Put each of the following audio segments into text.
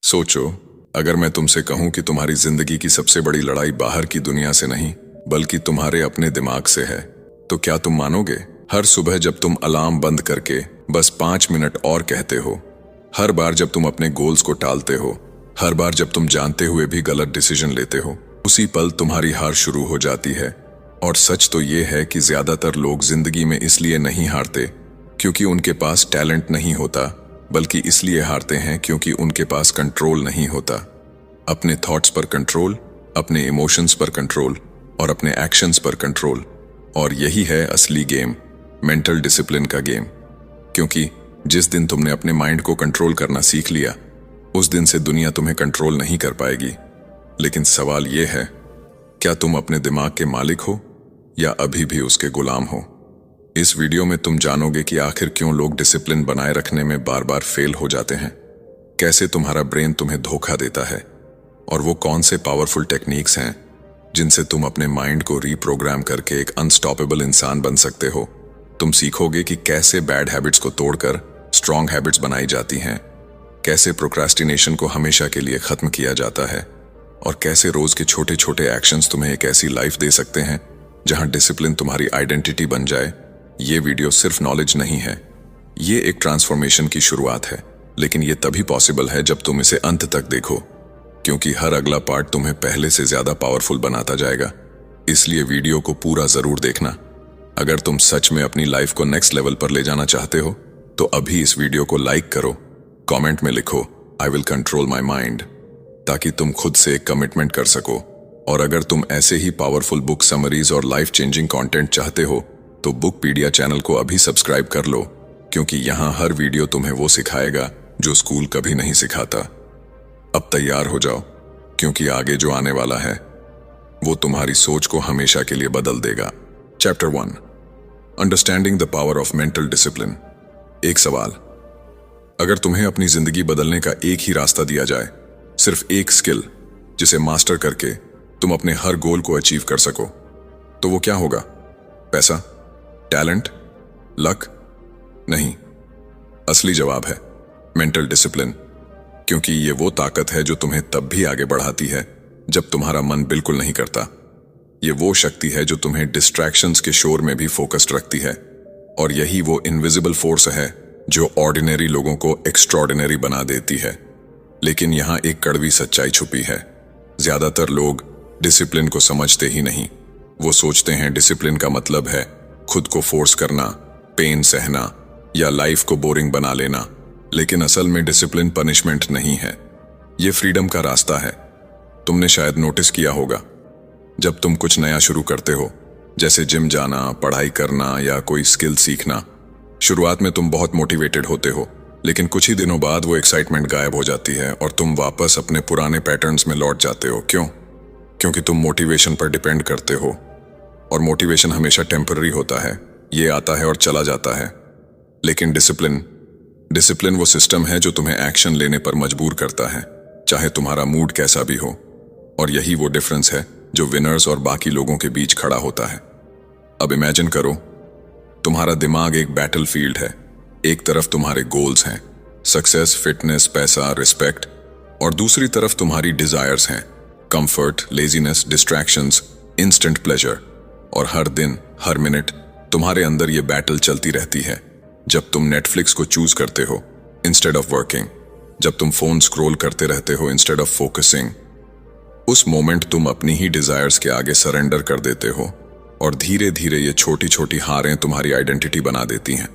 सोचो, अगर मैं तुमसे कहूं कि तुम्हारी जिंदगी की सबसे बड़ी लड़ाई बाहर की दुनिया से नहीं बल्कि तुम्हारे अपने दिमाग से है, तो क्या तुम मानोगे? हर सुबह जब तुम अलार्म बंद करके बस 5 मिनट और कहते हो, हर बार जब तुम अपने गोल्स को टालते हो, हर बार जब तुम जानते हुए भी गलत डिसीजन लेते हो, उसी पल तुम्हारी हार शुरू हो जाती है। और सच तो ये है कि ज्यादातर लोग जिंदगी में इसलिए नहीं हारते क्योंकि उनके पास टैलेंट नहीं होता, बल्कि इसलिए हारते हैं क्योंकि उनके पास कंट्रोल नहीं होता। अपने थॉट्स पर कंट्रोल, अपने इमोशंस पर कंट्रोल और अपने एक्शंस पर कंट्रोल। और यही है असली गेम, मेंटल डिसिप्लिन का गेम। क्योंकि जिस दिन तुमने अपने माइंड को कंट्रोल करना सीख लिया, उस दिन से दुनिया तुम्हें कंट्रोल नहीं कर पाएगी। लेकिन सवाल यह है, क्या तुम अपने दिमाग के मालिक हो या अभी भी उसके गुलाम हो? इस वीडियो में तुम जानोगे कि आखिर क्यों लोग डिसिप्लिन बनाए रखने में बार बार फेल हो जाते हैं, कैसे तुम्हारा ब्रेन तुम्हें धोखा देता है, और वो कौन से पावरफुल टेक्निक्स हैं जिनसे तुम अपने माइंड को रीप्रोग्राम करके एक अनस्टॉपेबल इंसान बन सकते हो। तुम सीखोगे कि कैसे बैड हैबिट्स को तोड़कर स्ट्रॉन्ग हैबिट्स बनाई जाती हैं, कैसे प्रोक्रास्टिनेशन को हमेशा के लिए खत्म किया जाता है, और कैसे रोज के छोटे छोटे एक्शंस तुम्हें एक ऐसी लाइफ दे सकते हैं जहां डिसिप्लिन तुम्हारी आइडेंटिटी बन जाए। ये वीडियो सिर्फ नॉलेज नहीं है, ये एक ट्रांसफॉर्मेशन की शुरुआत है। लेकिन ये तभी पॉसिबल है जब तुम इसे अंत तक देखो, क्योंकि हर अगला पार्ट तुम्हें पहले से ज्यादा पावरफुल बनाता जाएगा। इसलिए वीडियो को पूरा जरूर देखना। अगर तुम सच में अपनी लाइफ को नेक्स्ट लेवल पर ले जाना चाहते हो तो अभी इस वीडियो को लाइक करो, कमेंट में लिखो I will control my mind, ताकि तुम खुद से एक कमिटमेंट कर सको। और अगर तुम ऐसे ही पावरफुल बुक समरीज और लाइफ चेंजिंग कंटेंट चाहते हो तो बुकपीडिया चैनल को अभी सब्सक्राइब कर लो, क्योंकि यहाँ हर वीडियो तुम्हें वो सिखाएगा जो स्कूल कभी नहीं सिखाता। अब तैयार हो जाओ, क्योंकि आगे जो आने वाला है वो तुम्हारी सोच को हमेशा के लिए बदल देगा। Chapter 1, understanding the power of mental discipline. एक सवाल, अगर तुम्हें अपनी जिंदगी बदलने का एक ही रास्ता दिया जाए, सिर्फ एक स्किल जिसे मास्टर करके तुम अपने हर गोल को अचीव कर सको, तो वो क्या होगा? पैसा, टैलेंट, लक? नहीं, असली जवाब है मेंटल डिसिप्लिन। क्योंकि ये वो ताकत है जो तुम्हें तब भी आगे बढ़ाती है जब तुम्हारा मन बिल्कुल नहीं करता। ये वो शक्ति है जो तुम्हें डिस्ट्रैक्शंस के शोर में भी फोकस्ड रखती है। और यही वो इनविजिबल फोर्स है जो ऑर्डिनरी लोगों को एक्स्ट्रॉर्डिनरी बना देती है। लेकिन यहाँ एक कड़वी सच्चाई छुपी है। ज्यादातर लोग डिसिप्लिन को समझते ही नहीं। वो सोचते हैं डिसिप्लिन का मतलब है खुद को फोर्स करना, पेन सहना या लाइफ को बोरिंग बना लेना। लेकिन असल में डिसिप्लिन पनिशमेंट नहीं है, ये फ्रीडम का रास्ता है। तुमने शायद नोटिस किया होगा, जब तुम कुछ नया शुरू करते हो, जैसे जिम जाना, पढ़ाई करना या कोई स्किल सीखना, शुरुआत में तुम बहुत मोटिवेटेड होते हो, लेकिन कुछ ही दिनों बाद वो एक्साइटमेंट गायब हो जाती है और तुम वापस अपने पुराने पैटर्न्स में लौट जाते हो। क्यों? क्योंकि तुम मोटिवेशन पर डिपेंड करते हो, और मोटिवेशन हमेशा टेम्पररी होता है, ये आता है और चला जाता है। लेकिन डिसिप्लिन वो सिस्टम है जो तुम्हें एक्शन लेने पर मजबूर करता है, चाहे तुम्हारा मूड कैसा भी हो। और यही वो डिफरेंस है जो विनर्स और बाकी लोगों के बीच खड़ा होता है। अब इमेजिन करो, तुम्हारा दिमाग एक बैटल फील्ड है। एक तरफ तुम्हारे गोल्स हैं, सक्सेस, फिटनेस, पैसा, रिस्पेक्ट, और दूसरी तरफ तुम्हारी डिजायर्स हैं, comfort, laziness, distractions, instant pleasure. और हर दिन, हर मिनट तुम्हारे अंदर ये बैटल चलती रहती है। जब तुम नेटफ्लिक्स को चूज करते हो इंस्टेड ऑफ वर्किंग, जब तुम फोन स्क्रॉल करते रहते हो इंस्टेड ऑफ फोकसिंग, उस मोमेंट तुम अपनी ही डिजायर्स के आगे सरेंडर कर देते हो। और धीरे धीरे ये छोटी छोटी हारें तुम्हारी आइडेंटिटी बना देती हैं।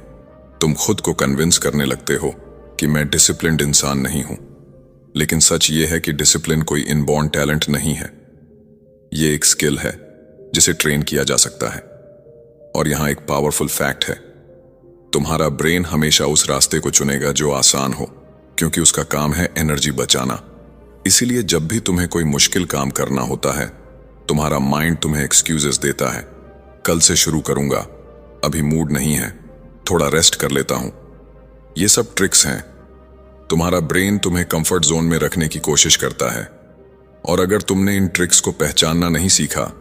तुम खुद को कन्विंस करने लगते हो कि मैं डिसिप्लिन्ड इंसान नहीं हूं। लेकिन सच ये है कि डिसिप्लिन कोई इनबॉर्न टैलेंट नहीं है, ये एक स्किल है जिसे ट्रेन किया जा सकता है। और यहां एक पावरफुल फैक्ट है, तुम्हारा ब्रेन हमेशा उस रास्ते को चुनेगा जो आसान हो, क्योंकि उसका काम है एनर्जी बचाना। इसीलिए जब भी तुम्हें कोई मुश्किल काम करना होता है, तुम्हारा माइंड तुम्हें एक्सक्यूजेस देता है। कल से शुरू करूंगा, अभी मूड नहीं है, थोड़ा रेस्ट कर लेता हूं। ये सब ट्रिक्स हैं। तुम्हारा ब्रेन तुम्हें कंफर्ट जोन में रखने की कोशिश करता है। और अगर तुमने इन ट्रिक्स को पहचानना नहीं सीखा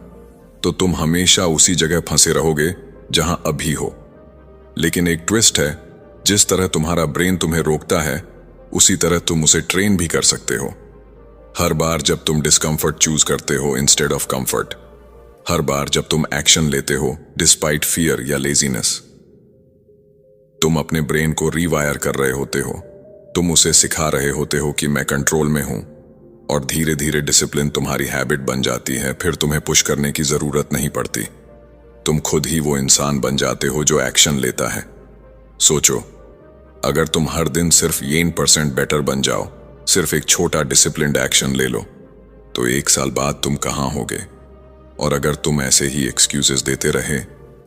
तो तुम हमेशा उसी जगह फंसे रहोगे जहां अभी हो। लेकिन एक ट्विस्ट है, जिस तरह तुम्हारा ब्रेन तुम्हें रोकता है, उसी तरह तुम उसे ट्रेन भी कर सकते हो। हर बार जब तुम डिस्कम्फर्ट चूज करते हो इंस्टेड ऑफ कंफर्ट, हर बार जब तुम एक्शन लेते हो डिस्पाइट फियर या लेजीनेस, तुम अपने ब्रेन को रीवायर कर रहे होते हो। तुम उसे सिखा रहे होते हो कि मैं कंट्रोल में हूं, और धीरे धीरे डिसिप्लिन तुम्हारी हैबिट बन जाती है। फिर तुम्हें पुश करने की जरूरत नहीं पड़ती। तुम खुद ही वो इंसान बन जाते हो जो एक्शन लेता है। सोचो, अगर तुम हर दिन सिर्फ 1% बेटर बन जाओ, सिर्फ एक छोटा डिसिप्लिन्ड एक्शन ले लो, तो 1 साल बाद तुम कहां होगे? और अगर तुम ऐसे ही एक्सक्यूजेस देते रहे,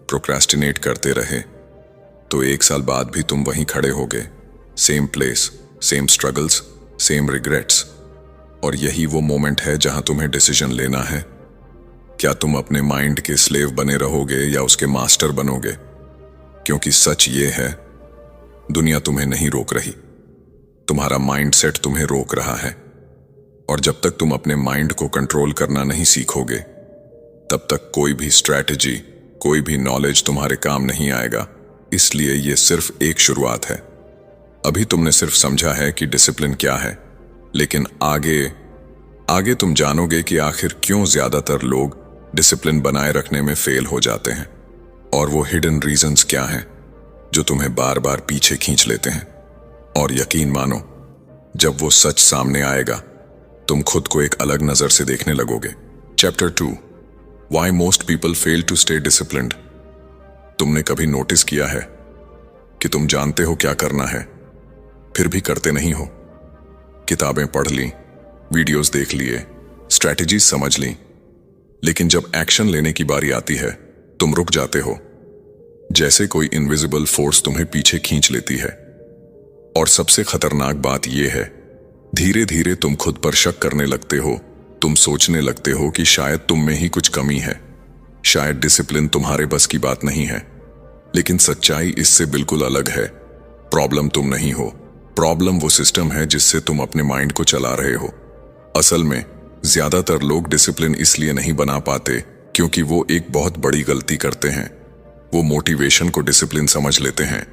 प्रोक्रेस्टिनेट करते रहे, तो 1 साल बाद भी तुम वहीं खड़े होगे, same place, same struggles, same regrets. और यही वो मोमेंट है जहां तुम्हें डिसीजन लेना है। क्या तुम अपने माइंड के स्लेव बने रहोगे या उसके मास्टर बनोगे? क्योंकि सच ये है, दुनिया तुम्हें नहीं रोक रही, तुम्हारा माइंडसेट तुम्हें रोक रहा है। और जब तक तुम अपने माइंड को कंट्रोल करना नहीं सीखोगे, तब तक कोई भी स्ट्रैटेजी, कोई भी नॉलेज तुम्हारे काम नहीं आएगा। इसलिए ये सिर्फ एक शुरुआत है। अभी तुमने सिर्फ समझा है कि डिसिप्लिन क्या है, लेकिन आगे तुम जानोगे कि आखिर क्यों ज्यादातर लोग डिसिप्लिन बनाए रखने में फेल हो जाते हैं, और वो हिडन रीजंस क्या हैं जो तुम्हें बार बार पीछे खींच लेते हैं। और यकीन मानो, जब वो सच सामने आएगा, तुम खुद को एक अलग नजर से देखने लगोगे। Chapter 2, Why most people fail to stay disciplined। तुमने कभी नोटिस किया है कि तुम जानते हो क्या करना है, फिर भी करते नहीं हो? किताबें पढ़ ली, वीडियोस देख लिए, स्ट्रैटेजीज समझ ली, लेकिन जब एक्शन लेने की बारी आती है, तुम रुक जाते हो, जैसे कोई इनविजिबल फोर्स तुम्हें पीछे खींच लेती है। और सबसे खतरनाक बात यह है, धीरे धीरे तुम खुद पर शक करने लगते हो। तुम सोचने लगते हो कि शायद तुम में ही कुछ कमी है, शायद डिसिप्लिन तुम्हारे बस की बात नहीं है। लेकिन सच्चाई इससे बिल्कुल अलग है। प्रॉब्लम तुम नहीं हो, प्रॉब्लम वो सिस्टम है जिससे तुम अपने माइंड को चला रहे हो। असल में ज्यादातर लोग डिसिप्लिन इसलिए नहीं बना पाते क्योंकि वो एक बहुत बड़ी गलती करते हैं। वो मोटिवेशन को डिसिप्लिन समझ लेते हैं।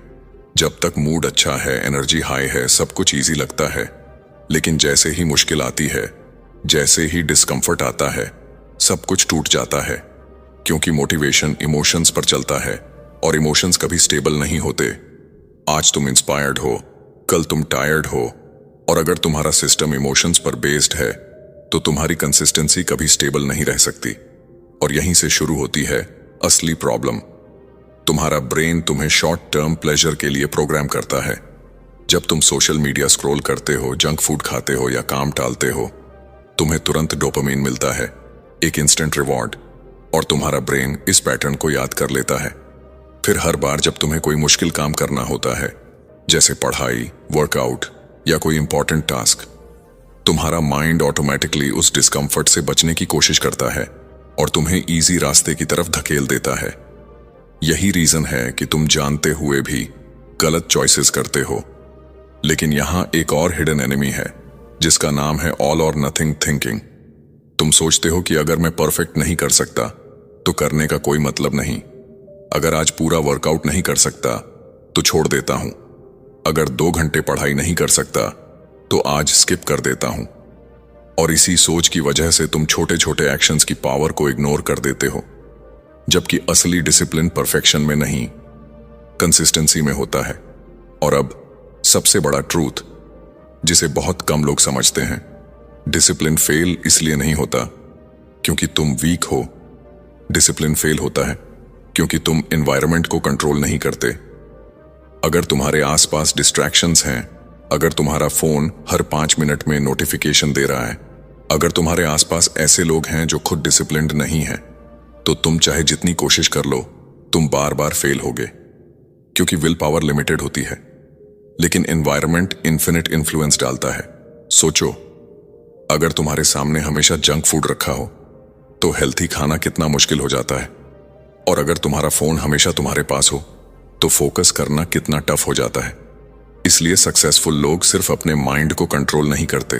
जब तक मूड अच्छा है, एनर्जी हाई है, सब कुछ इजी लगता है। लेकिन जैसे ही मुश्किल आती है, जैसे ही डिस्कम्फर्ट आता है, सब कुछ टूट जाता है। क्योंकि मोटिवेशन इमोशंस पर चलता है, और इमोशंस कभी स्टेबल नहीं होते। आज तुम इंस्पायर्ड हो, कल तुम टायर्ड हो, और अगर तुम्हारा सिस्टम इमोशंस पर बेस्ड है, तो तुम्हारी कंसिस्टेंसी कभी स्टेबल नहीं रह सकती। और यहीं से शुरू होती है असली प्रॉब्लम। तुम्हारा ब्रेन तुम्हें शॉर्ट टर्म प्लेजर के लिए प्रोग्राम करता है। जब तुम सोशल मीडिया स्क्रॉल करते हो, जंक फूड खाते हो या काम टालते हो, तुम्हें तुरंत डोपामिन मिलता है, एक इंस्टेंट रिवॉर्ड, और तुम्हारा ब्रेन इस पैटर्न को याद कर लेता है। फिर हर बार जब तुम्हें कोई मुश्किल काम करना होता है, जैसे पढ़ाई, वर्कआउट या कोई इंपॉर्टेंट टास्क, तुम्हारा माइंड ऑटोमेटिकली उस डिस्कम्फर्ट से बचने की कोशिश करता है और तुम्हें इजी रास्ते की तरफ धकेल देता है। यही रीजन है कि तुम जानते हुए भी गलत चॉइसेस करते हो। लेकिन यहां एक और हिडन एनिमी है जिसका नाम है ऑल और नथिंग थिंकिंग। तुम सोचते हो कि अगर मैं परफेक्ट नहीं कर सकता तो करने का कोई मतलब नहीं। अगर आज पूरा वर्कआउट नहीं कर सकता तो छोड़ देता हूं। अगर 2 घंटे पढ़ाई नहीं कर सकता तो आज स्किप कर देता हूं। और इसी सोच की वजह से तुम छोटे छोटे एक्शंस की पावर को इग्नोर कर देते हो। जबकि असली डिसिप्लिन परफेक्शन में नहीं, कंसिस्टेंसी में होता है। और अब सबसे बड़ा ट्रूथ जिसे बहुत कम लोग समझते हैं, डिसिप्लिन फेल इसलिए नहीं होता क्योंकि तुम वीक हो। डिसिप्लिन फेल होता है क्योंकि तुम एनवायरनमेंट को कंट्रोल नहीं करते। अगर तुम्हारे आसपास डिस्ट्रैक्शंस हैं, अगर तुम्हारा फोन हर 5 मिनट में नोटिफिकेशन दे रहा है, अगर तुम्हारे आसपास ऐसे लोग हैं जो खुद डिसिप्लिन्ड नहीं हैं, तो तुम चाहे जितनी कोशिश कर लो, तुम बार बार फेल होगे। क्योंकि विल पावर लिमिटेड होती है, लेकिन एनवायरनमेंट इन्फिनिट इन्फ्लुएंस डालता है। सोचो, अगर तुम्हारे सामने हमेशा जंक फूड रखा हो तो हेल्थी खाना कितना मुश्किल हो जाता है। और अगर तुम्हारा फोन हमेशा तुम्हारे पास हो तो फोकस करना कितना टफ हो जाता है। इसलिए सक्सेसफुल लोग सिर्फ अपने माइंड को कंट्रोल नहीं करते,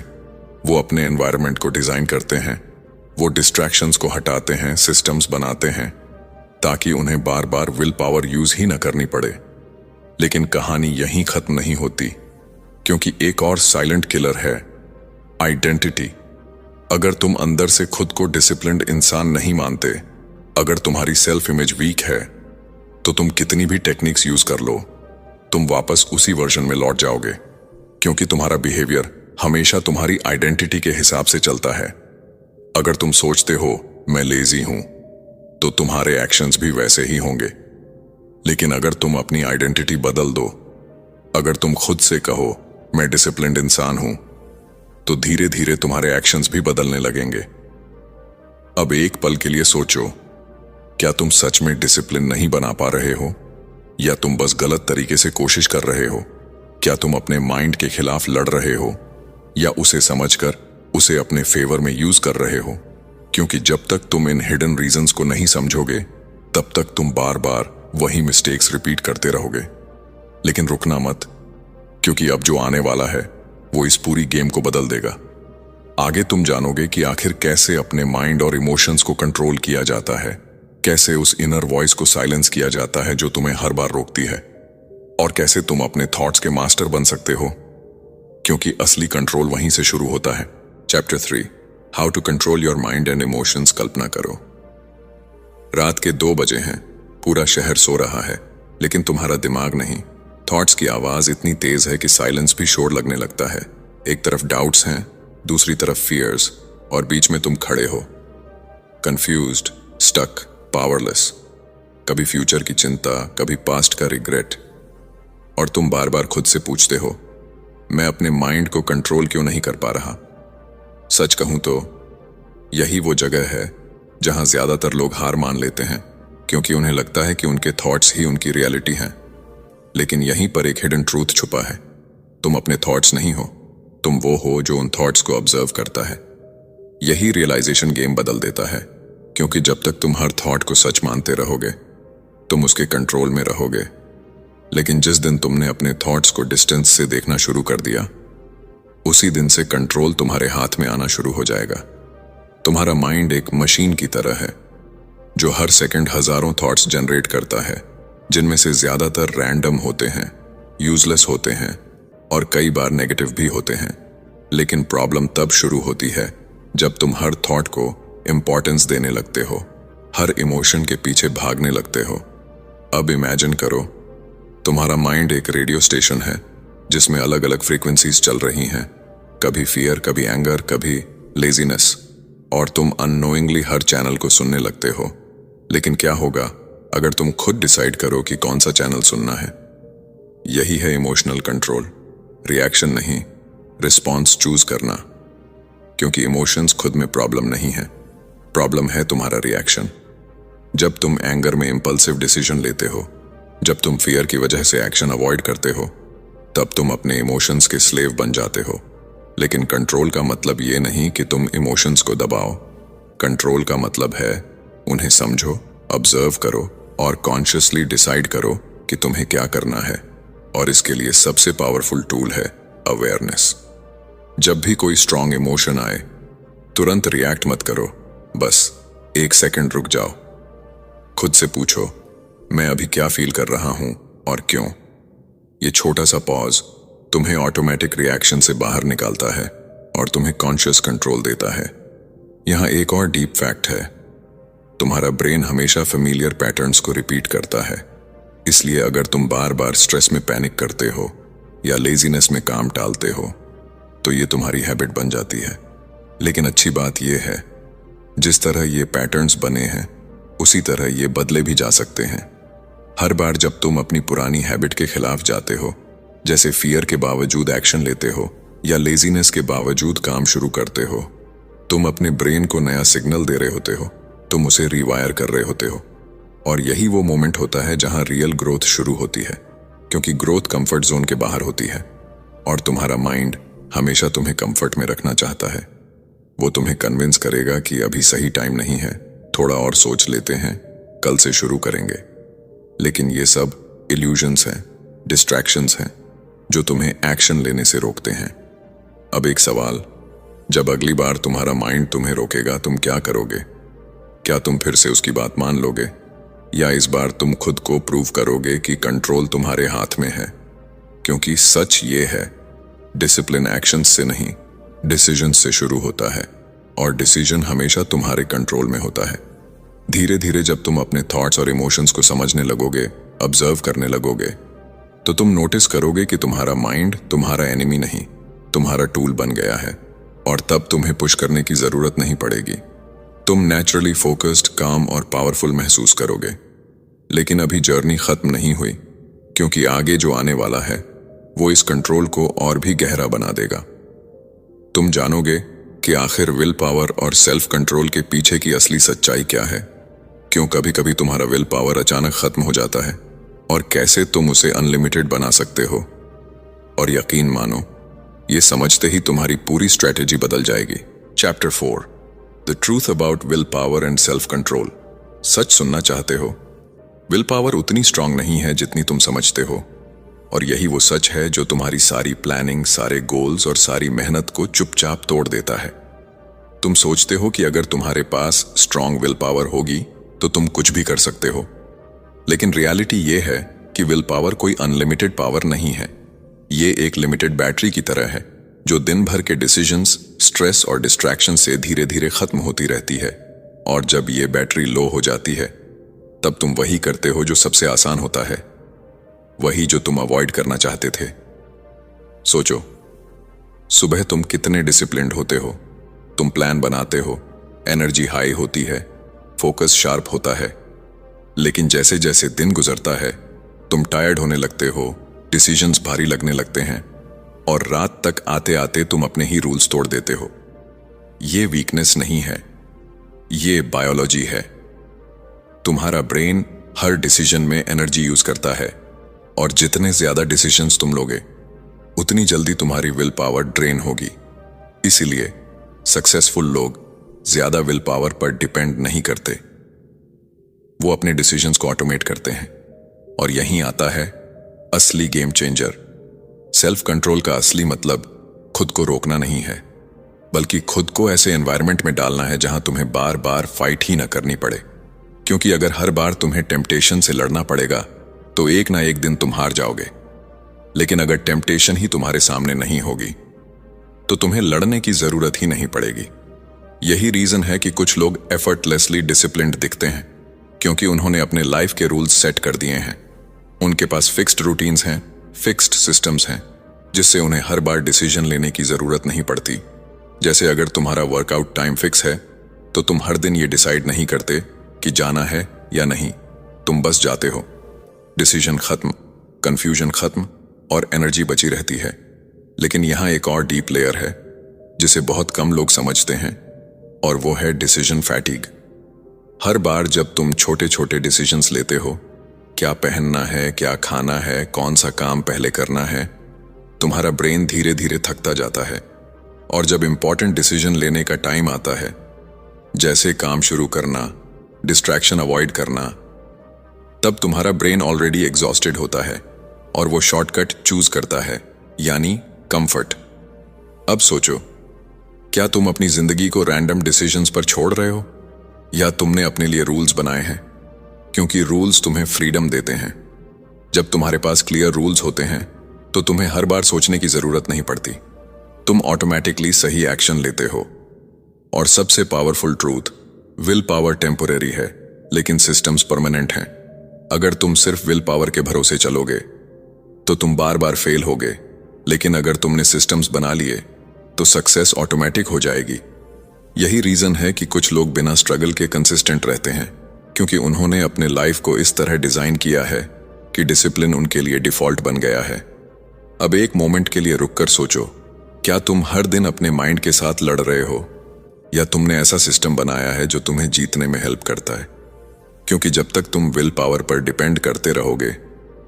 वो अपने एनवायरनमेंट को डिजाइन करते हैं। वो डिस्ट्रैक्शंस को हटाते हैं, सिस्टम्स बनाते हैं ताकि उन्हें बार बार विल पावर यूज ही न करनी पड़े। लेकिन कहानी यहीं खत्म नहीं होती। क्योंकि एक और साइलेंट किलर है आइडेंटिटी। अगर तुम अंदर से खुद को डिसिप्लिन्ड इंसान नहीं मानते, अगर तुम्हारी सेल्फ इमेज वीक है, तो तुम कितनी भी टेक्निक्स यूज कर लो, तुम वापस उसी वर्जन में लौट जाओगे, क्योंकि तुम्हारा बिहेवियर हमेशा तुम्हारी आइडेंटिटी के हिसाब से चलता है। अगर तुम सोचते हो मैं लेजी हूं, तो तुम्हारे एक्शंस भी वैसे ही होंगे। लेकिन अगर तुम अपनी आइडेंटिटी बदल दो, अगर तुम खुद से कहो मैं डिसिप्लिन्ड इंसान हूं, तो धीरे धीरे तुम्हारे एक्शंस भी बदलने लगेंगे। अब एक पल के लिए सोचो, क्या तुम सच में डिसिप्लिन नहीं बना पा रहे हो, या तुम बस गलत तरीके से कोशिश कर रहे हो? क्या तुम अपने माइंड के खिलाफ लड़ रहे हो, या उसे समझकर उसे अपने फेवर में यूज कर रहे हो? क्योंकि जब तक तुम इन हिडन रीजंस को नहीं समझोगे, तब तक तुम बार बार वही मिस्टेक्स रिपीट करते रहोगे। लेकिन रुकना मत, क्योंकि अब जो आने वाला है वो इस पूरी गेम को बदल देगा। आगे तुम जानोगे कि आखिर कैसे अपने माइंड और इमोशंस को कंट्रोल किया जाता है, कैसे उस इनर वॉइस को साइलेंस किया जाता है जो तुम्हें हर बार रोकती है, और कैसे तुम अपने थॉट्स के मास्टर बन सकते हो, क्योंकि असली कंट्रोल वहीं से शुरू होता है। Chapter 3, how to control your mind and emotions. कल्पना करो, रात के 2 बजे हैं, पूरा शहर सो रहा है, लेकिन तुम्हारा दिमाग नहीं। थॉट्स की आवाज इतनी तेज है कि साइलेंस भी शोर लगने लगता है। एक तरफ डाउट्स हैं, दूसरी तरफ फियर्स, और बीच में तुम खड़े हो, कंफ्यूज्ड, स्टक, पावरलेस। कभी फ्यूचर की चिंता, कभी पास्ट का रिग्रेट, और तुम बार बार खुद से पूछते हो, मैं अपने माइंड को कंट्रोल क्यों नहीं कर पा रहा? सच कहूं तो यही वो जगह है जहां ज्यादातर लोग हार मान लेते हैं, क्योंकि उन्हें लगता है कि उनके थॉट्स ही उनकी रियलिटी हैं। लेकिन यहीं पर एक हिडन ट्रूथ छुपा है। तुम अपने थॉट्स नहीं हो, तुम वो हो जो उन थॉट्स को ऑब्जर्व करता है। यही रियलाइजेशन गेम बदल देता है, क्योंकि जब तक तुम हर थॉट को सच मानते रहोगे, तुम उसके कंट्रोल में रहोगे। लेकिन जिस दिन तुमने अपने थॉट्स को डिस्टेंस से देखना शुरू कर दिया, उसी दिन से कंट्रोल तुम्हारे हाथ में आना शुरू हो जाएगा। तुम्हारा माइंड एक मशीन की तरह है, जो हर सेकंड हजारों थॉट्स जनरेट करता है, जिनमें से ज्यादातर रैंडम होते हैं, यूजलेस होते हैं, और कई बार नेगेटिव भी होते हैं। लेकिन प्रॉब्लम तब शुरू होती है जब तुम हर थॉट को इंपॉर्टेंस देने लगते हो, हर इमोशन के पीछे भागने लगते हो। अब इमेजिन करो, तुम्हारा माइंड एक रेडियो स्टेशन है जिसमें अलग अलग फ्रीक्वेंसीज चल रही हैं, कभी फियर, कभी एंगर, कभी लेजीनेस, और तुम अननोइंगली हर चैनल को सुनने लगते हो। लेकिन क्या होगा अगर तुम खुद डिसाइड करो कि कौन सा चैनल सुनना है? यही है इमोशनल कंट्रोल। रिएक्शन नहीं, रिस्पॉन्स चूज करना। क्योंकि इमोशंस खुद में प्रॉब्लम नहीं है, प्रॉब्लम है तुम्हारा रिएक्शन। जब तुम एंगर में इंपल्सिव डिसीजन लेते हो, जब तुम फियर की वजह से एक्शन अवॉइड करते हो, तब तुम अपने इमोशंस के स्लेव बन जाते हो। लेकिन कंट्रोल का मतलब ये नहीं कि तुम इमोशंस को दबाओ। कंट्रोल का मतलब है उन्हें समझो, ऑब्जर्व करो, और कॉन्शियसली डिसाइड करो कि तुम्हें क्या करना है। और इसके लिए सबसे पावरफुल टूल है अवेयरनेस। जब भी कोई स्ट्रॉन्ग इमोशन आए, तुरंत रिएक्ट मत करो, बस 1 सेकंड रुक जाओ। खुद से पूछो, मैं अभी क्या फील कर रहा हूं और क्यों? ये छोटा सा पॉज तुम्हें ऑटोमेटिक रिएक्शन से बाहर निकालता है और तुम्हें कॉन्शियस कंट्रोल देता है। यहां एक और डीप फैक्ट है, तुम्हारा ब्रेन हमेशा फेमिलियर पैटर्न्स को रिपीट करता है। इसलिए अगर तुम बार बार स्ट्रेस में पैनिक करते हो या लेजीनेस में काम टालते हो, तो ये तुम्हारी हैबिट बन जाती है। लेकिन अच्छी बात यह है, जिस तरह ये पैटर्न्स बने हैं, उसी तरह ये बदले भी जा सकते हैं। हर बार जब तुम अपनी पुरानी हैबिट के खिलाफ जाते हो, जैसे फियर के बावजूद एक्शन लेते हो या लेजीनेस के बावजूद काम शुरू करते हो, तुम अपने ब्रेन को नया सिग्नल दे रहे होते हो, तुम उसे रिवायर कर रहे होते हो। और यही वो मोमेंट होता है जहां रियल ग्रोथ शुरू होती है, क्योंकि ग्रोथ कंफर्ट जोन के बाहर होती है और तुम्हारा माइंड हमेशा तुम्हें कंफर्ट में रखना चाहता है। वो तुम्हें कन्विंस करेगा कि अभी सही टाइम नहीं है, थोड़ा और सोच लेते हैं, कल से शुरू करेंगे। लेकिन ये सब इल्यूजन्स हैं, डिस्ट्रैक्शंस हैं, जो तुम्हें एक्शन लेने से रोकते हैं। अब एक सवाल, जब अगली बार तुम्हारा माइंड तुम्हें रोकेगा, तुम क्या करोगे? क्या तुम फिर से उसकी बात मान लोगे, या इस बार तुम खुद को प्रूव करोगे कि कंट्रोल तुम्हारे हाथ में है? क्योंकि सच ये है डिसिप्लिन एक्शंस से नहीं, डिसीजन से शुरू होता है, और डिसीजन हमेशा तुम्हारे कंट्रोल में होता है। धीरे धीरे जब तुम अपने थॉट्स और इमोशंस को समझने लगोगे, ऑब्जर्व करने लगोगे, तो तुम नोटिस करोगे कि तुम्हारा माइंड तुम्हारा एनिमी नहीं, तुम्हारा टूल बन गया है, और तब तुम्हें पुश करने की जरूरत नहीं पड़ेगी। तुम नेचुरली फोकस्ड, काम और पावरफुल महसूस करोगे। लेकिन अभी जर्नी खत्म नहीं हुई, क्योंकि आगे जो आने वाला है वो इस कंट्रोल को और भी गहरा बना देगा। तुम जानोगे कि आखिर विल पावर और सेल्फ कंट्रोल के पीछे की असली सच्चाई क्या है, क्यों कभी कभी तुम्हारा विल पावर अचानक खत्म हो जाता है, और कैसे तुम उसे अनलिमिटेड बना सकते हो। और यकीन मानो, ये समझते ही तुम्हारी पूरी स्ट्रेटेजी बदल जाएगी। Chapter 4, the truth about will power and self control. सच सुनना चाहते हो? विल पावर उतनी स्ट्रांग नहीं है जितनी तुम समझते हो, और यही वो सच है जो तुम्हारी सारी प्लानिंग, सारे गोल्स और सारी मेहनत को चुपचाप तोड़ देता है। तुम सोचते हो कि अगर तुम्हारे पास स्ट्रांग विल पावर होगी तो तुम कुछ भी कर सकते हो, लेकिन रियलिटी ये है कि विल पावर कोई अनलिमिटेड पावर नहीं है। ये एक लिमिटेड बैटरी की तरह है जो दिन भर के डिसीजंस, स्ट्रेस और डिस्ट्रैक्शन से धीरे धीरे खत्म होती रहती है। और जब ये बैटरी लो हो जाती है, तब तुम वही करते हो जो सबसे आसान होता है, वही जो तुम अवॉइड करना चाहते थे। सोचो, सुबह तुम कितने डिसिप्लिन्ड होते हो, तुम प्लान बनाते हो, एनर्जी हाई होती है, फोकस शार्प होता है। लेकिन जैसे जैसे दिन गुजरता है, तुम टायर्ड होने लगते हो, डिसीजंस भारी लगने लगते हैं, और रात तक आते आते तुम अपने ही रूल्स तोड़ देते हो। ये वीकनेस नहीं है, ये बायोलॉजी है। तुम्हारा ब्रेन हर डिसीजन में एनर्जी यूज करता है, और जितने ज्यादा डिसीजंस तुम लोगे, उतनी जल्दी तुम्हारी विल पावर ड्रेन होगी। इसीलिए सक्सेसफुल लोग ज्यादा विल पावर पर डिपेंड नहीं करते, वो अपने डिसीजंस को ऑटोमेट करते हैं। और यहीं आता है असली गेम चेंजर। सेल्फ कंट्रोल का असली मतलब खुद को रोकना नहीं है, बल्कि खुद को ऐसे एनवायरनमेंट में डालना है जहां तुम्हें बार बार फाइट ही ना करनी पड़े। क्योंकि अगर हर बार तुम्हें टेम्पटेशन से लड़ना पड़ेगा तो एक ना एक दिन तुम हार जाओगे। लेकिन अगर टेम्पटेशन ही तुम्हारे सामने नहीं होगी तो तुम्हें लड़ने की जरूरत ही नहीं पड़ेगी। यही रीजन है कि कुछ लोग एफर्टलेसली डिसिप्लिन्ड दिखते हैं, क्योंकि उन्होंने अपने लाइफ के रूल्स सेट कर दिए हैं। उनके पास फिक्स्ड रूटीन्स हैं, फिक्स्ड सिस्टम्स हैं, जिससे उन्हें हर बार डिसीजन लेने की जरूरत नहीं पड़ती। जैसे अगर तुम्हारा वर्कआउट टाइम फिक्स है, तो तुम हर दिन ये डिसाइड नहीं करते कि जाना है या नहीं, तुम बस जाते हो। डिसीजन खत्म, कंफ्यूजन खत्म, और एनर्जी बची रहती है। लेकिन यहाँ एक और डीप लेयर है जिसे बहुत कम लोग समझते हैं, और वो है डिसीजन फैटिग। हर बार जब तुम छोटे छोटे डिसीजंस लेते हो, क्या पहनना है, क्या खाना है, कौन सा काम पहले करना है, तुम्हारा ब्रेन धीरे धीरे थकता जाता है। और जब इंपॉर्टेंट डिसीजन लेने का टाइम आता है, जैसे काम शुरू करना, डिस्ट्रैक्शन अवॉइड करना, तब तुम्हारा ब्रेन ऑलरेडी एग्जॉस्टेड होता है और वो शॉर्टकट चूज करता है, यानी कंफर्ट। अब सोचो, क्या तुम अपनी जिंदगी को रैंडम डिसीजंस पर छोड़ रहे हो, या तुमने अपने लिए रूल्स बनाए हैं? क्योंकि रूल्स तुम्हें फ्रीडम देते हैं। जब तुम्हारे पास क्लियर रूल्स होते हैं तो तुम्हें हर बार सोचने की जरूरत नहीं पड़ती, तुम ऑटोमेटिकली सही एक्शन लेते हो। और सबसे powerful truth, will power temporary है, लेकिन सिस्टम्स परमानेंट हैं। अगर तुम सिर्फ विल पावर के भरोसे चलोगे तो तुम बार बार फेल होगे, लेकिन अगर तुमने सिस्टम्स बना लिए तो सक्सेस ऑटोमेटिक हो जाएगी। यही रीजन है कि कुछ लोग बिना स्ट्रगल के कंसिस्टेंट रहते हैं, क्योंकि उन्होंने अपने लाइफ को इस तरह डिजाइन किया है कि डिसिप्लिन उनके लिए डिफॉल्ट बन गया है। अब एक मोमेंट के लिए रुककर सोचो, क्या तुम हर दिन अपने माइंड के साथ लड़ रहे हो, या तुमने ऐसा सिस्टम बनाया है जो तुम्हें जीतने में हेल्प करता है? क्योंकि जब तक तुम विल पावर पर डिपेंड करते रहोगे,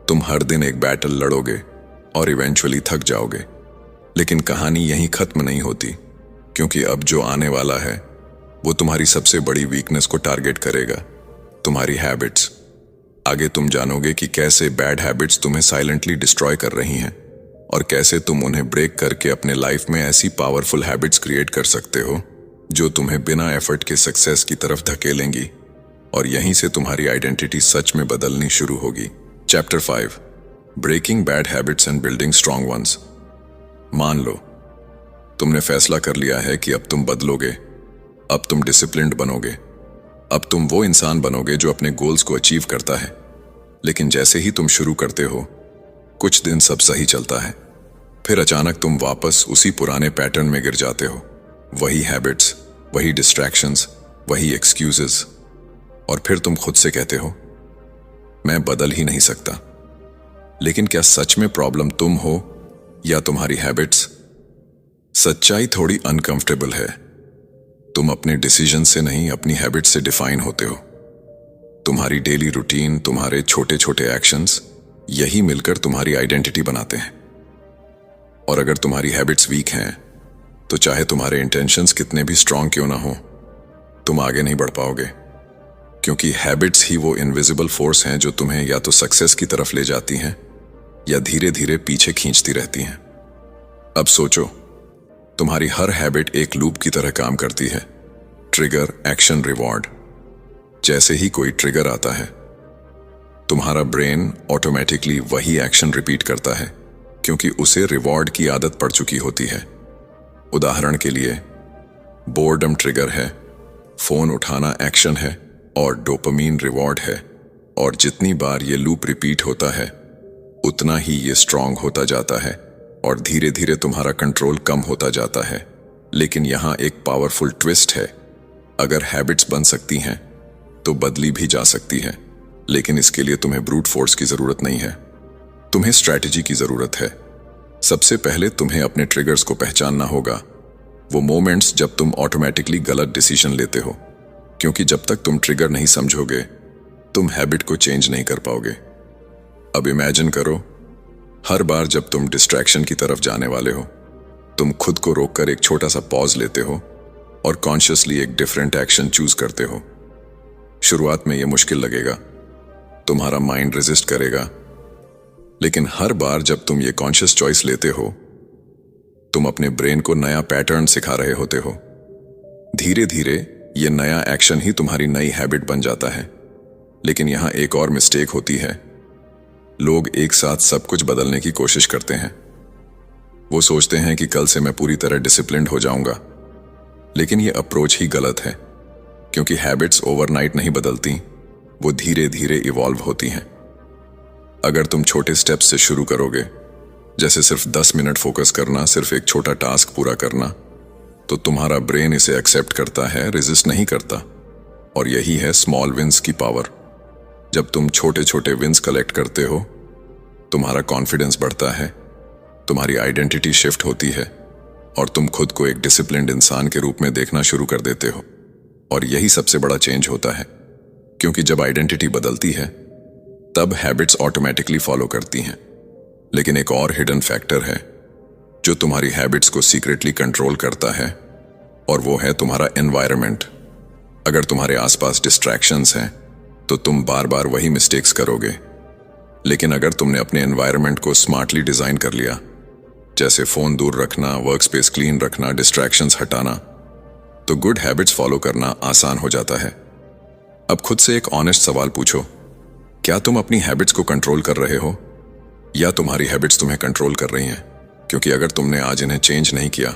तुम हर दिन एक बैटल लड़ोगे और इवेंचुअली थक जाओगे। लेकिन कहानी यहीं खत्म नहीं होती, क्योंकि अब जो आने वाला है वो तुम्हारी सबसे बड़ी वीकनेस को टारगेट करेगा, तुम्हारी हैबिट्स। आगे तुम जानोगे कि कैसे बैड हैबिट्स तुम्हें साइलेंटली डिस्ट्रॉय कर रही हैं, और कैसे तुम उन्हें ब्रेक करके अपने लाइफ में ऐसी पावरफुल हैबिट्स क्रिएट कर सकते हो जो तुम्हें बिना एफर्ट के सक्सेस की तरफ धकेलेंगी। और यहीं से तुम्हारी आइडेंटिटी सच में बदलनी शुरू होगी। Chapter 5, breaking bad habits and building strong ones. मान लो तुमने फैसला कर लिया है कि अब तुम बदलोगे, अब तुम डिसिप्लिन्ड बनोगे, अब तुम वो इंसान बनोगे जो अपने गोल्स को अचीव करता है। लेकिन जैसे ही तुम शुरू करते हो, कुछ दिन सब सही चलता है, फिर अचानक तुम वापस उसी पुराने पैटर्न में गिर जाते हो। वही हैबिट्स, वही डिस्ट्रैक्शंस, वही एक्सक्यूजेस, और फिर तुम खुद से कहते हो मैं बदल ही नहीं सकता। लेकिन क्या सच में प्रॉब्लम तुम हो या तुम्हारी हैबिट्स? सच्चाई थोड़ी अनकंफर्टेबल है। तुम अपने डिसीजन से नहीं, अपनी हैबिट से डिफाइन होते हो। तुम्हारी डेली रूटीन, तुम्हारे छोटे छोटे एक्शंस, यही मिलकर तुम्हारी आइडेंटिटी बनाते हैं। और अगर तुम्हारी हैबिट्स वीक हैं, तो चाहे तुम्हारे इंटेंशंस कितने भी स्ट्रांग क्यों ना हो, तुम आगे नहीं बढ़ पाओगे। क्योंकि हैबिट्स ही वो इनविजिबल फोर्स हैं जो तुम्हें या तो सक्सेस की तरफ ले जाती हैं या धीरे धीरे पीछे खींचती रहती हैं। अब सोचो, तुम्हारी हर हैबिट एक लूप की तरह काम करती है। Trigger, action, reward. जैसे ही कोई ट्रिगर आता है, तुम्हारा ब्रेन ऑटोमेटिकली वही एक्शन रिपीट करता है, क्योंकि उसे रिवॉर्ड की आदत पड़ चुकी होती है। उदाहरण के लिए, बोर्डम ट्रिगर है, फोन उठाना एक्शन है, और डोपामीन रिवॉर्ड है। और जितनी बार ये लूप रिपीट होता है, उतना ही ये स्ट्रांग होता जाता है और धीरे धीरे तुम्हारा कंट्रोल कम होता जाता है। लेकिन यहां एक पावरफुल ट्विस्ट है। अगर हैबिट्स बन सकती हैं, तो बदली भी जा सकती है। लेकिन इसके लिए तुम्हें ब्रूट फोर्स की जरूरत नहीं है, तुम्हें स्ट्रैटेजी की जरूरत है। सबसे पहले तुम्हें अपने ट्रिगर्स को पहचानना होगा, वो मोमेंट्स जब तुम ऑटोमेटिकली गलत डिसीजन लेते हो। क्योंकि जब तक तुम ट्रिगर नहीं समझोगे, तुम हैबिट को चेंज नहीं कर पाओगे। अब इमेजिन करो, हर बार जब तुम डिस्ट्रैक्शन की तरफ जाने वाले हो, तुम खुद को रोककर एक छोटा सा पॉज लेते हो और कॉन्शियसली एक डिफरेंट एक्शन चूज करते हो। शुरुआत में यह मुश्किल लगेगा, तुम्हारा माइंड रेजिस्ट करेगा, लेकिन हर बार जब तुम ये कॉन्शियस चॉइस लेते हो, तुम अपने ब्रेन को नया पैटर्न सिखा रहे होते हो। धीरे धीरे ये नया एक्शन ही तुम्हारी नई हैबिट बन जाता है। लेकिन यहां एक और मिस्टेक होती है। लोग एक साथ सब कुछ बदलने की कोशिश करते हैं। वो सोचते हैं कि कल से मैं पूरी तरह डिसिप्लिन्ड हो जाऊंगा, लेकिन ये अप्रोच ही गलत है। क्योंकि हैबिट्स ओवरनाइट नहीं बदलती, वो धीरे धीरे इवॉल्व होती हैं। अगर तुम छोटे स्टेप्स से शुरू करोगे, जैसे सिर्फ 10 मिनट फोकस करना, सिर्फ एक छोटा टास्क पूरा करना, तो तुम्हारा ब्रेन इसे एक्सेप्ट करता है, रेजिस्ट नहीं करता। और यही है स्मॉल विंस की पावर। जब तुम छोटे छोटे विंस कलेक्ट करते हो, तुम्हारा कॉन्फिडेंस बढ़ता है, तुम्हारी आइडेंटिटी शिफ्ट होती है, और तुम खुद को एक डिसिप्लिन्ड इंसान के रूप में देखना शुरू कर देते हो। और यही सबसे बड़ा चेंज होता है। क्योंकि जब आइडेंटिटी बदलती है, तब हैबिट्स ऑटोमेटिकली फॉलो करती हैं। लेकिन एक और हिडन फैक्टर है जो तुम्हारी हैबिट्स को सीक्रेटली कंट्रोल करता है, और वो है तुम्हारा एनवायरनमेंट। अगर तुम्हारे आसपास डिस्ट्रैक्शंस हैं, तो तुम बार बार वही मिस्टेक्स करोगे। लेकिन अगर तुमने अपने एनवायरनमेंट को स्मार्टली डिजाइन कर लिया, जैसे फोन दूर रखना, वर्क स्पेस क्लीन रखना, डिस्ट्रैक्शंस हटाना, तो गुड हैबिट्स फॉलो करना आसान हो जाता है। अब खुद से एक ऑनेस्ट सवाल पूछो, क्या तुम अपनी हैबिट्स को कंट्रोल कर रहे हो या तुम्हारी हैबिट्स तुम्हें कंट्रोल कर रही हैं? क्योंकि अगर तुमने आज इन्हें चेंज नहीं किया,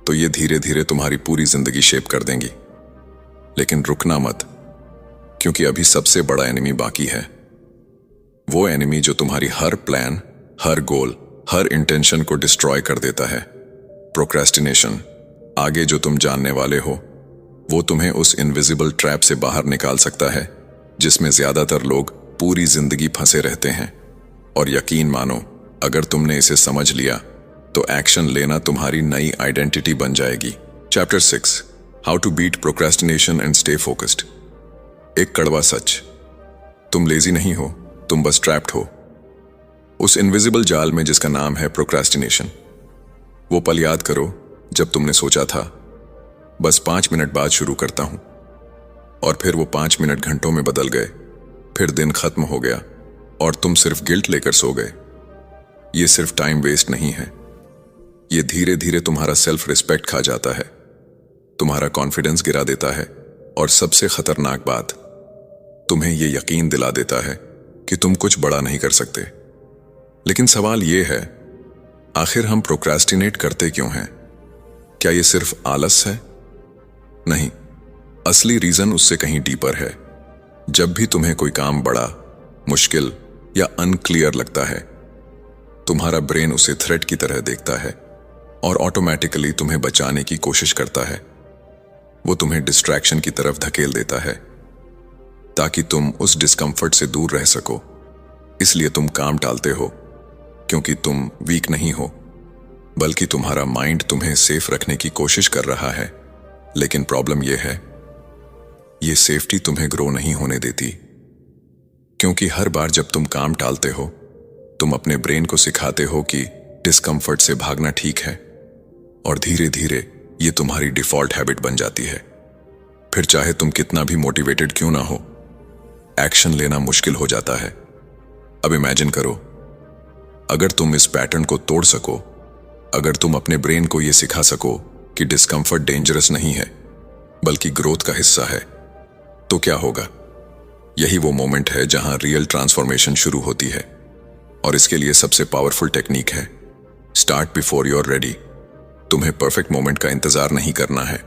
तो ये धीरे धीरे तुम्हारी पूरी जिंदगी शेप कर देंगी। लेकिन रुकना मत, क्योंकि अभी सबसे बड़ा एनिमी बाकी है। वो एनिमी जो तुम्हारी हर प्लान, हर गोल, हर इंटेंशन को डिस्ट्रॉय कर देता है। प्रोक्रेस्टिनेशन। आगे जो तुम जानने वाले हो, वो तुम्हें उस इनविजिबल ट्रैप से बाहर निकाल सकता है, जिसमें ज्यादातर लोग पूरी जिंदगी फंसे रहते हैं। और यकीन मानो, अगर तुमने इसे समझ लिया, तो एक्शन लेना तुम्हारी नई आइडेंटिटी बन जाएगी। Chapter 6, how to beat procrastination and stay focused. एक कड़वा सच, तुम लेजी नहीं हो, तुम बस ट्रैप्ड हो उस इनविजिबल जाल में जिसका नाम है प्रोक्रेस्टिनेशन। वो पल याद करो जब तुमने सोचा था, बस 5 मिनट बाद शुरू करता हूं, और फिर वो 5 मिनट घंटों में बदल गए। फिर दिन खत्म हो गया और तुम सिर्फ गिल्ट लेकर सो गए। ये सिर्फ टाइम वेस्ट नहीं है, ये धीरे धीरे तुम्हारा सेल्फ रिस्पेक्ट खा जाता है, तुम्हारा कॉन्फिडेंस गिरा देता है, और सबसे खतरनाक बात, तुम्हें ये यकीन दिला देता है कि तुम कुछ बड़ा नहीं कर सकते। लेकिन सवाल ये है, आखिर हम प्रोक्रेस्टिनेट करते क्यों हैं? क्या ये सिर्फ आलस है? नहीं, असली रीजन उससे कहीं डीपर है। जब भी तुम्हें कोई काम बड़ा, मुश्किल या अनक्लियर लगता है, तुम्हारा ब्रेन उसे थ्रेट की तरह देखता है और ऑटोमेटिकली तुम्हें बचाने की कोशिश करता है। वो तुम्हें डिस्ट्रैक्शन की तरफ धकेल देता है ताकि तुम उस डिस्कंफर्ट से दूर रह सको। इसलिए तुम काम टालते हो, क्योंकि तुम वीक नहीं हो, बल्कि तुम्हारा माइंड तुम्हें सेफ रखने की कोशिश कर रहा है। लेकिन प्रॉब्लम यह है, ये सेफ्टी तुम्हें ग्रो नहीं होने देती, क्योंकि हर बार जब तुम काम टालते हो, तुम अपने ब्रेन को सिखाते हो कि डिस्कंफर्ट से भागना ठीक है, और धीरे धीरे ये तुम्हारी डिफॉल्ट हैबिट बन जाती है। फिर चाहे तुम कितना भी मोटिवेटेड क्यों ना हो, एक्शन लेना मुश्किल हो जाता है। अब इमेजिन करो, अगर तुम इस पैटर्न को तोड़ सको, अगर तुम अपने ब्रेन को यह सिखा सको कि डिस्कंफर्ट डेंजरस नहीं है बल्कि ग्रोथ का हिस्सा है, तो क्या होगा? यही वो मोमेंट है जहां रियल ट्रांसफॉर्मेशन शुरू होती है। और इसके लिए सबसे पावरफुल टेक्निक है start before you are ready. तुम्हें परफेक्ट मोमेंट का इंतजार नहीं करना है,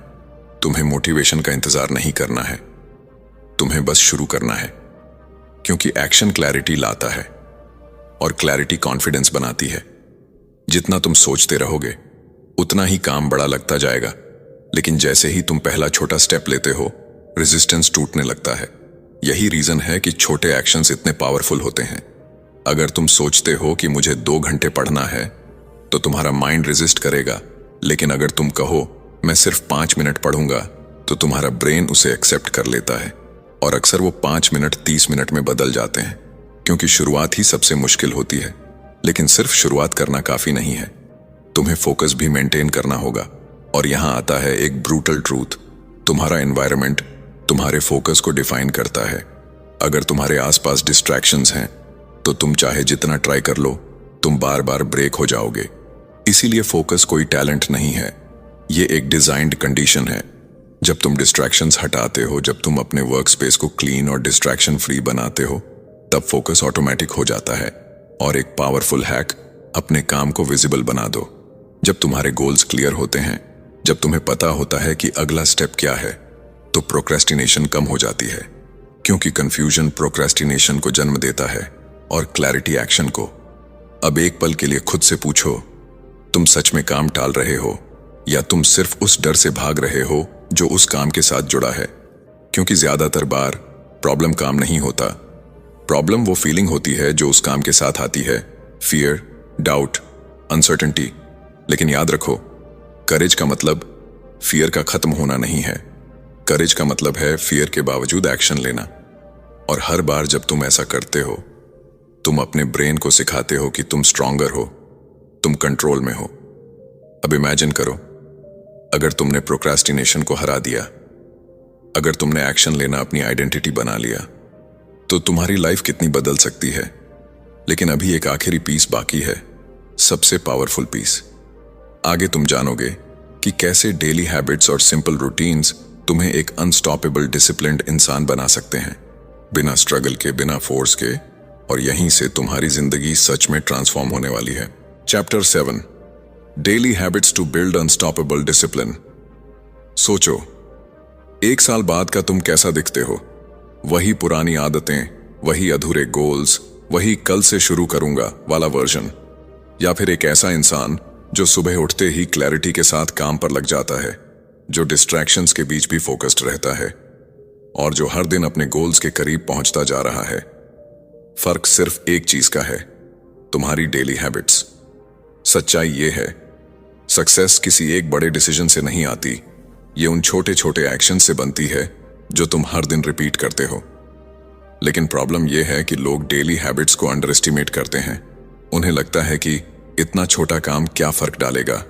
तुम्हें मोटिवेशन का इंतजार नहीं करना है, तुम्हें बस शुरू करना है। क्योंकि एक्शन क्लैरिटी लाता है और क्लैरिटी कॉन्फिडेंस बनाती है। जितना तुम सोचते रहोगे उतना ही काम बड़ा लगता जाएगा, लेकिन जैसे ही तुम पहला छोटा स्टेप लेते हो, रेजिस्टेंस टूटने लगता है। यही रीजन है कि छोटे एक्शंस इतने पावरफुल होते हैं। अगर तुम सोचते हो कि मुझे 2 घंटे पढ़ना है, तो तुम्हारा माइंड रेजिस्ट करेगा। लेकिन अगर तुम कहो मैं सिर्फ 5 मिनट पढ़ूंगा, तो तुम्हारा ब्रेन उसे एक्सेप्ट कर लेता है। और अक्सर वो 5 मिनट 30 मिनट में बदल जाते हैं, क्योंकि शुरुआत ही सबसे मुश्किल होती है। लेकिन सिर्फ शुरुआत करना काफी नहीं है, तुम्हें फोकस भी मेंटेन करना होगा। और यहां आता है एक ब्रूटल ट्रूथ, तुम्हारा एनवायरनमेंट तुम्हारे फोकस को डिफाइन करता है। अगर तुम्हारे आसपास डिस्ट्रैक्शंस हैं, तो तुम चाहे जितना ट्राई कर लो, तुम बार बार ब्रेक हो जाओगे। इसीलिए फोकस कोई टैलेंट नहीं है, ये एक डिजाइन्ड कंडीशन है। जब तुम डिस्ट्रैक्शंस हटाते हो, जब तुम अपने वर्क स्पेस को क्लीन और डिस्ट्रैक्शन फ्री बनाते हो, तब फोकस ऑटोमेटिक हो जाता है। और एक पावरफुल हैक, अपने काम को विजिबल बना दो। जब तुम्हारे गोल्स क्लियर होते हैं, जब तुम्हें पता होता है कि अगला स्टेप क्या है, तो प्रोक्रेस्टिनेशन कम हो जाती है। क्योंकि कंफ्यूजन प्रोक्रेस्टिनेशन को जन्म देता है और क्लैरिटी एक्शन को। अब एक पल के लिए खुद से पूछो, तुम सच में काम टाल रहे हो या तुम सिर्फ उस डर से भाग रहे हो जो उस काम के साथ जुड़ा है? क्योंकि ज्यादातर बार प्रॉब्लम काम नहीं होता, प्रॉब्लम वो फीलिंग होती है जो उस काम के साथ आती है। Fear, doubt, uncertainty. लेकिन याद रखो, करेज का मतलब फियर का खत्म होना नहीं है। करेज का मतलब है फियर के बावजूद एक्शन लेना। और हर बार जब तुम ऐसा करते हो, तुम अपने ब्रेन को सिखाते हो कि तुम स्ट्रॉन्गर हो, तुम कंट्रोल में हो। अब इमेजिन करो, अगर तुमने प्रोक्रेस्टिनेशन को हरा दिया, अगर तुमने एक्शन लेना अपनी आइडेंटिटी बना लिया, तो तुम्हारी लाइफ कितनी बदल सकती है। लेकिन अभी एक आखिरी पीस बाकी है, सबसे पावरफुल पीस। आगे तुम जानोगे कि कैसे डेली हैबिट्स और सिंपल रूटीन्स तुम्हें एक अनस्टॉपेबल डिसिप्लिन्ड इंसान बना सकते हैं, बिना स्ट्रगल के, बिना फोर्स के। और यहीं से तुम्हारी जिंदगी सच में ट्रांसफॉर्म होने वाली है। Chapter 7, daily habits to build unstoppable discipline. सोचो, 1 साल बाद का तुम कैसा दिखते हो? वही पुरानी आदतें, वही अधूरे गोल्स, वही कल से शुरू करूंगा वाला वर्जन? या फिर एक ऐसा इंसान जो सुबह उठते ही क्लैरिटी के साथ काम पर लग जाता है, जो डिस्ट्रैक्शंस के बीच भी फोकस्ड रहता है, और जो हर दिन अपने गोल्स के करीब पहुंचता जा रहा है? फर्क सिर्फ एक चीज का है, तुम्हारी डेली हैबिट्स। सच्चाई ये है, सक्सेस किसी एक बड़े डिसीजन से नहीं आती, ये उन छोटे छोटे एक्शन से बनती है जो तुम हर दिन रिपीट करते हो। लेकिन प्रॉब्लम यह है कि लोग डेली हैबिट्स को अंडर एस्टिमेट करते हैं। उन्हें लगता है कि इतना छोटा काम क्या फर्क डालेगा,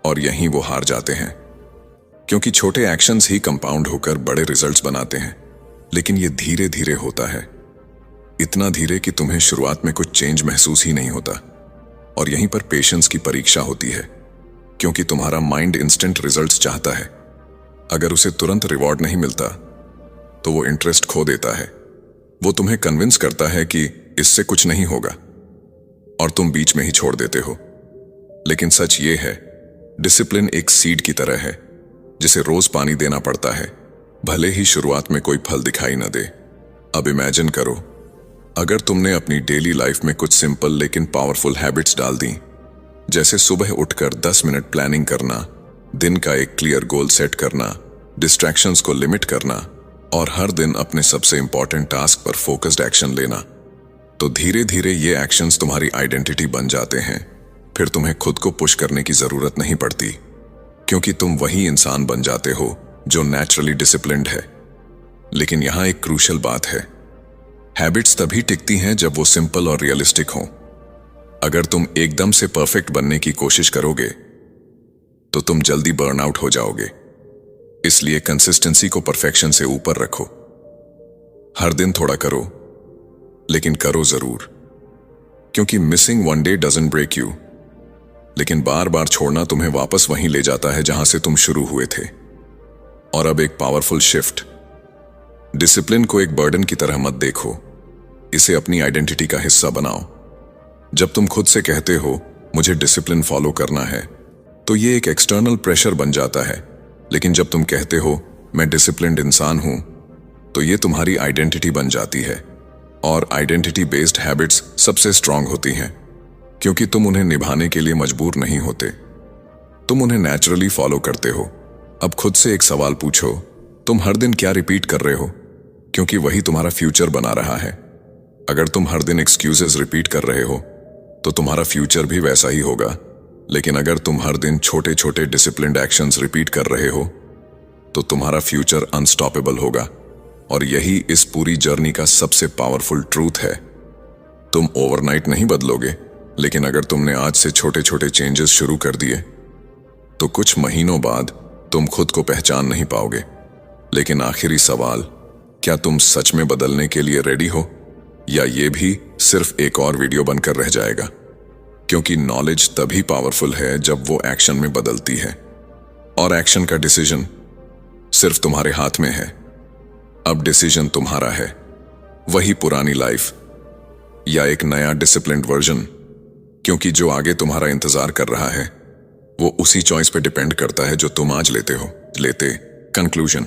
और यहीं वो हार जाते हैं। क्योंकि छोटे एक्शंस ही कंपाउंड होकर बड़े रिजल्ट्स बनाते हैं। लेकिन ये धीरे धीरे होता है, इतना धीरे कि तुम्हें शुरुआत में कुछ चेंज महसूस ही नहीं होता। और यहीं पर पेशेंस की परीक्षा होती है, क्योंकि तुम्हारा माइंड इंस्टेंट रिजल्ट्स चाहता है। अगर उसे तुरंत रिवॉर्ड नहीं मिलता, तो वो इंटरेस्ट खो देता है। वो तुम्हें कन्विंस करता है कि इससे कुछ नहीं होगा, और तुम बीच में ही छोड़ देते हो। लेकिन सच ये है, डिसिप्लिन एक सीड की तरह है जिसे रोज पानी देना पड़ता है, भले ही शुरुआत में कोई फल दिखाई न दे। अब इमेजिन करो, अगर तुमने अपनी डेली लाइफ में कुछ सिंपल लेकिन पावरफुल हैबिट्स डाल दी, जैसे सुबह उठकर 10 मिनट प्लानिंग करना, दिन का एक क्लियर गोल सेट करना, डिस्ट्रैक्शंस को लिमिट करना और हर दिन अपने सबसे इंपॉर्टेंट टास्क पर फोकस्ड एक्शन लेना, तो धीरे धीरे ये एक्शंस तुम्हारी आइडेंटिटी बन जाते हैं। फिर तुम्हें खुद को पुश करने की जरूरत नहीं पड़ती, क्योंकि तुम वही इंसान बन जाते हो जो नेचुरली डिसिप्लिन्ड है। लेकिन यहां एक क्रूशियल बात है, हैबिट्स तभी टिकती हैं जब वो सिंपल और रियलिस्टिक हों। अगर तुम एकदम से परफेक्ट बनने की कोशिश करोगे तो तुम जल्दी बर्नआउट हो जाओगे। इसलिए कंसिस्टेंसी को परफेक्शन से ऊपर रखो। हर दिन थोड़ा करो, लेकिन करो जरूर, क्योंकि missing one day doesn't break you, लेकिन बार बार छोड़ना तुम्हें वापस वहीं ले जाता है जहां से तुम शुरू हुए थे। और अब एक पावरफुल शिफ्ट, डिसिप्लिन को एक बर्डन की तरह मत देखो, इसे अपनी आइडेंटिटी का हिस्सा बनाओ। जब तुम खुद से कहते हो मुझे डिसिप्लिन फॉलो करना है, तो ये एक एक्सटर्नल प्रेशर बन जाता है। लेकिन जब तुम कहते हो मैं डिसिप्लिन्ड इंसान हूं, तो ये तुम्हारी आइडेंटिटी बन जाती है। और आइडेंटिटी बेस्ड हैबिट्स सबसे स्ट्रांग होती हैं, क्योंकि तुम उन्हें निभाने के लिए मजबूर नहीं होते, तुम उन्हें नेचुरली फॉलो करते हो। अब खुद से एक सवाल पूछो, तुम हर दिन क्या रिपीट कर रहे हो? क्योंकि वही तुम्हारा फ्यूचर बना रहा है। अगर तुम हर दिन एक्सक्यूजेस रिपीट कर रहे हो, तो तुम्हारा फ्यूचर भी वैसा ही होगा। लेकिन अगर तुम हर दिन छोटे छोटे डिसिप्लिन्ड एक्शंस रिपीट कर रहे हो, तो तुम्हारा फ्यूचर अनस्टॉपेबल होगा। और यही इस पूरी जर्नी का सबसे पावरफुल ट्रूथ है। तुम ओवरनाइट नहीं बदलोगे, लेकिन अगर तुमने आज से छोटे छोटे चेंजेस शुरू कर दिए, तो कुछ महीनों बाद तुम खुद को पहचान नहीं पाओगे। लेकिन आखिरी सवाल, क्या तुम सच में बदलने के लिए रेडी हो, या ये भी सिर्फ एक और वीडियो बनकर रह जाएगा? क्योंकि नॉलेज तभी पावरफुल है जब वो एक्शन में बदलती है, और एक्शन का डिसीजन सिर्फ तुम्हारे हाथ में है। अब डिसीजन तुम्हारा है, वही पुरानी लाइफ या एक नया डिसिप्लिन्ड वर्जन, क्योंकि जो आगे तुम्हारा इंतजार कर रहा है वो उसी चॉइस पे डिपेंड करता है जो तुम आज लेते। कंक्लूजन,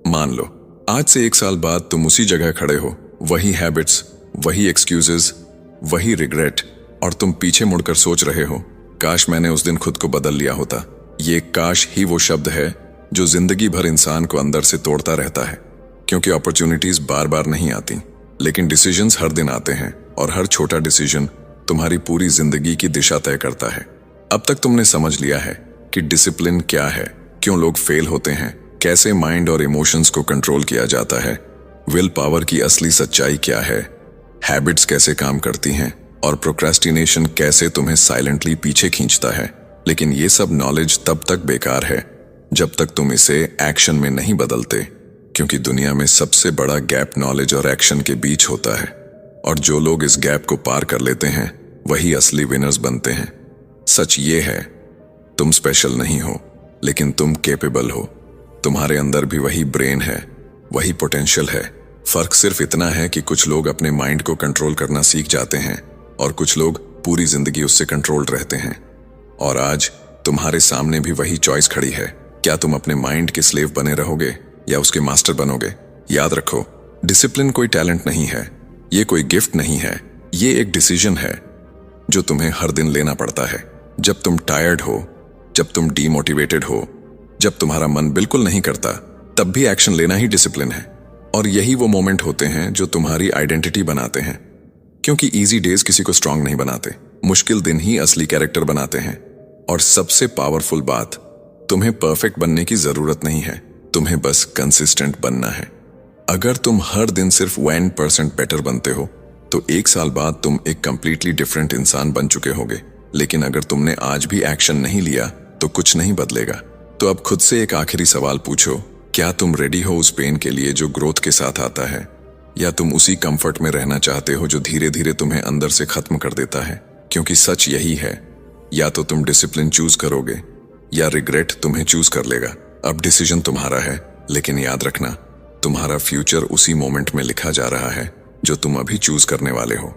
मान लो आज से 1 साल बाद तुम उसी जगह खड़े हो, वही हैबिट्स, वही एक्सक्यूजेस, वही रिग्रेट, और तुम पीछे मुड़कर सोच रहे हो, काश मैंने उस दिन खुद को बदल लिया होता। ये काश ही वो शब्द है जो जिंदगी भर इंसान को अंदर से तोड़ता रहता है, क्योंकि अपॉर्चुनिटीज बार बार नहीं आती, लेकिन डिसीजंस हर दिन आते हैं, और हर छोटा डिसीजन तुम्हारी पूरी जिंदगी की दिशा तय करता है। अब तक तुमने समझ लिया है कि डिसिप्लिन क्या है, क्यों लोग फेल होते हैं, कैसे माइंड और इमोशंस को कंट्रोल किया जाता है, विल पावर की असली सच्चाई क्या है, हैबिट्स कैसे काम करती हैं, और प्रोक्रेस्टिनेशन कैसे तुम्हें साइलेंटली पीछे खींचता है। लेकिन ये सब नॉलेज तब तक बेकार है जब तक तुम इसे एक्शन में नहीं बदलते, क्योंकि दुनिया में सबसे बड़ा गैप नॉलेज और एक्शन के बीच होता है, और जो लोग इस गैप को पार कर लेते हैं वही असली विनर्स बनते हैं। सच ये है, तुम स्पेशल नहीं हो, लेकिन तुम केपेबल हो। तुम्हारे अंदर भी वही ब्रेन है, वही पोटेंशियल है। फर्क सिर्फ इतना है कि कुछ लोग अपने माइंड को कंट्रोल करना सीख जाते हैं, और कुछ लोग पूरी जिंदगी उससे कंट्रोल्ड रहते हैं। और आज तुम्हारे सामने भी वही चॉइस खड़ी है, क्या तुम अपने माइंड के स्लेव बने रहोगे या उसके मास्टर बनोगे? याद रखो, डिसिप्लिन कोई टैलेंट नहीं है, ये कोई गिफ्ट नहीं है, ये एक डिसीजन है जो तुम्हें हर दिन लेना पड़ता है। जब तुम टायर्ड हो, जब तुम डीमोटिवेटेड हो, जब तुम्हारा मन बिल्कुल नहीं करता, तब भी एक्शन लेना ही डिसिप्लिन है। और यही वो मोमेंट होते हैं जो तुम्हारी आइडेंटिटी बनाते हैं, क्योंकि इजी डेज किसी को स्ट्रांग नहीं बनाते, मुश्किल दिन ही असली कैरेक्टर बनाते हैं। और सबसे पावरफुल बात, तुम्हें परफेक्ट बनने की जरूरत नहीं है, तुम्हें बस कंसिस्टेंट बनना है। अगर तुम हर दिन सिर्फ 1% बेटर बनते हो, तो 1 साल बाद तुम एक कंप्लीटली डिफरेंट इंसान बन चुके होगे। लेकिन अगर तुमने आज भी एक्शन नहीं लिया, तो कुछ नहीं बदलेगा। तो अब खुद से एक आखिरी सवाल पूछो, क्या तुम रेडी हो उस पेन के लिए जो ग्रोथ के साथ आता है, या तुम उसी कंफर्ट में रहना चाहते हो जो धीरे धीरे तुम्हें अंदर से खत्म कर देता है? क्योंकि सच यही है, या तो तुम डिसिप्लिन चूज करोगे या रिग्रेट तुम्हें चूज कर लेगा। अब डिसीजन तुम्हारा है, लेकिन याद रखना, तुम्हारा फ्यूचर उसी मोमेंट में लिखा जा रहा है जो तुम अभी चूज करने वाले हो।